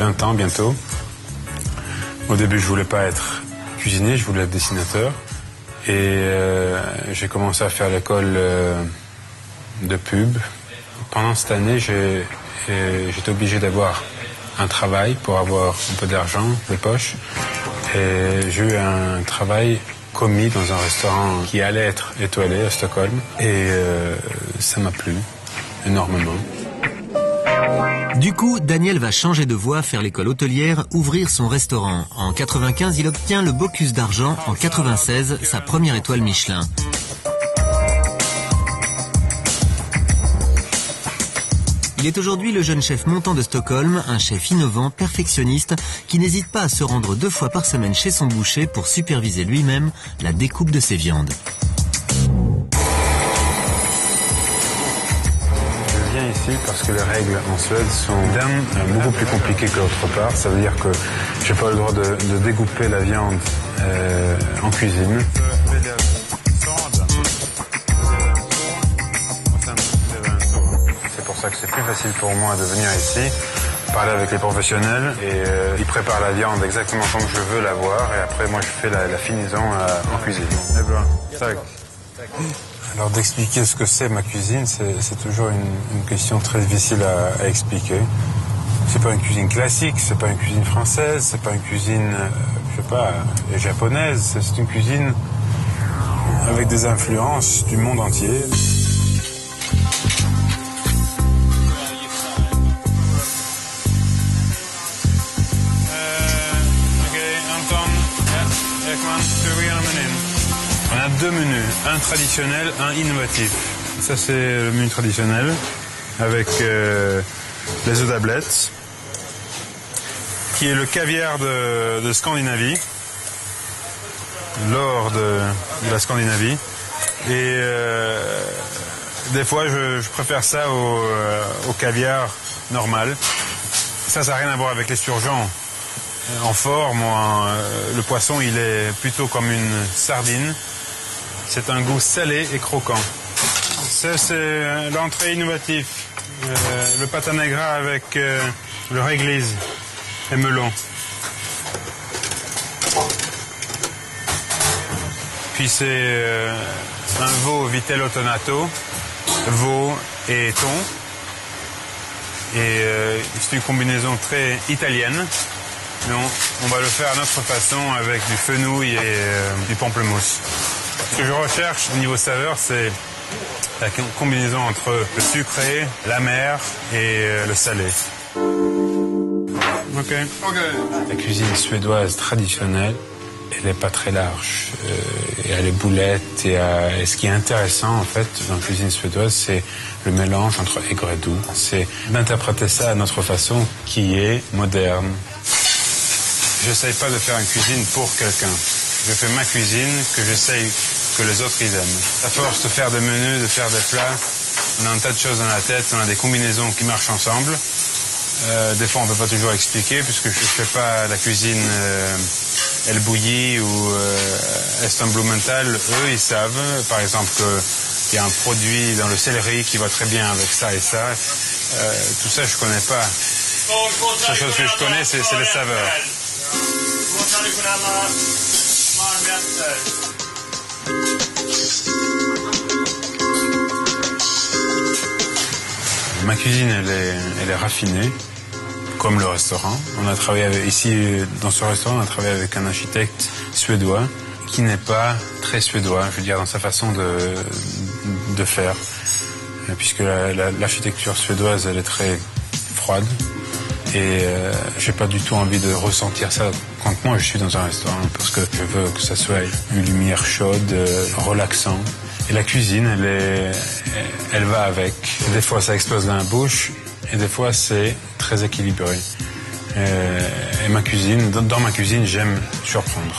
20 ans bientôt. Au début, je voulais pas être cuisinier, je voulais être dessinateur. Et j'ai commencé à faire l'école de pub. Pendant cette année, j'étais obligé d'avoir un travail pour avoir un peu d'argent de poche. Et j'ai eu un travail commis dans un restaurant qui allait être étoilé à Stockholm. Et ça m'a plu énormément. Du coup, Daniel va changer de voie, faire l'école hôtelière, ouvrir son restaurant. En 95, il obtient le Bocuse d'argent. En 96, sa première étoile Michelin. Il est aujourd'hui le jeune chef montant de Stockholm, un chef innovant, perfectionniste, qui n'hésite pas à se rendre 2 fois par semaine chez son boucher pour superviser lui-même la découpe de ses viandes. Je viens ici parce que les règles en Suède sont beaucoup plus compliquées que l'autre part. Ça veut dire que j'ai pas le droit de découper la viande en cuisine. C'est pour ça que c'est plus facile pour moi de venir ici, parler avec les professionnels et ils préparent la viande exactement comme je veux la voir et après moi je fais la finaison en cuisine. Alors d'expliquer ce que c'est ma cuisine, c'est toujours une question très difficile à expliquer. C'est pas une cuisine classique, c'est pas une cuisine française, c'est pas une cuisine, je sais pas, japonaise. C'est une cuisine avec des influences du monde entier. On a 2 menus, un traditionnel, un innovatif. Ça c'est le menu traditionnel avec les œufs d'ablette, qui est le caviar de Scandinavie, l'or de la Scandinavie. Et des fois je préfère ça au caviar normal. Ça n'a rien à voir avec l'esturgeon. En forme, le poisson il est plutôt comme une sardine. C'est un goût salé et croquant. Ça c'est l'entrée innovative. Le pata negra avec le réglise et melon. Puis c'est un veau vitello tonato, veau et thon. Et c'est une combinaison très italienne. Mais on va le faire à notre façon avec du fenouil et du pamplemousse. Ce que je recherche au niveau saveur, c'est la combinaison entre le sucré, l'amer et le salé. Ok. La cuisine suédoise traditionnelle, elle n'est pas très large. Il y a les boulettes et ce qui est intéressant en fait dans la cuisine suédoise, c'est le mélange entre aigre et doux. C'est d'interpréter ça à notre façon qui est moderne. J'essaye pas de faire une cuisine pour quelqu'un. Je fais ma cuisine que j'essaye que les autres ils aiment. À force de faire des menus, de faire des plats, on a un tas de choses dans la tête, on a des combinaisons qui marchent ensemble. Des fois on peut pas toujours expliquer puisque je fais pas la cuisine El Bulli ou Eston Blumenthal. Eux ils savent par exemple qu'il y a un produit dans le céleri qui va très bien avec ça et ça. Tout ça je connais pas. La seule chose que je connais c'est les saveurs. Ma cuisine, elle est raffinée, comme le restaurant. On a travaillé ici, dans ce restaurant, on a travaillé avec un architecte suédois qui n'est pas très suédois, je veux dire, dans sa façon de faire. Puisque l'architecture suédoise, elle est très froide. Et j'ai pas du tout envie de ressentir ça quand moi je suis dans un restaurant parce que je veux que ça soit une lumière chaude, relaxant. Et la cuisine, elle va avec. Et des fois ça explose dans la bouche et des fois c'est très équilibré. Et ma cuisine, dans ma cuisine, j'aime surprendre.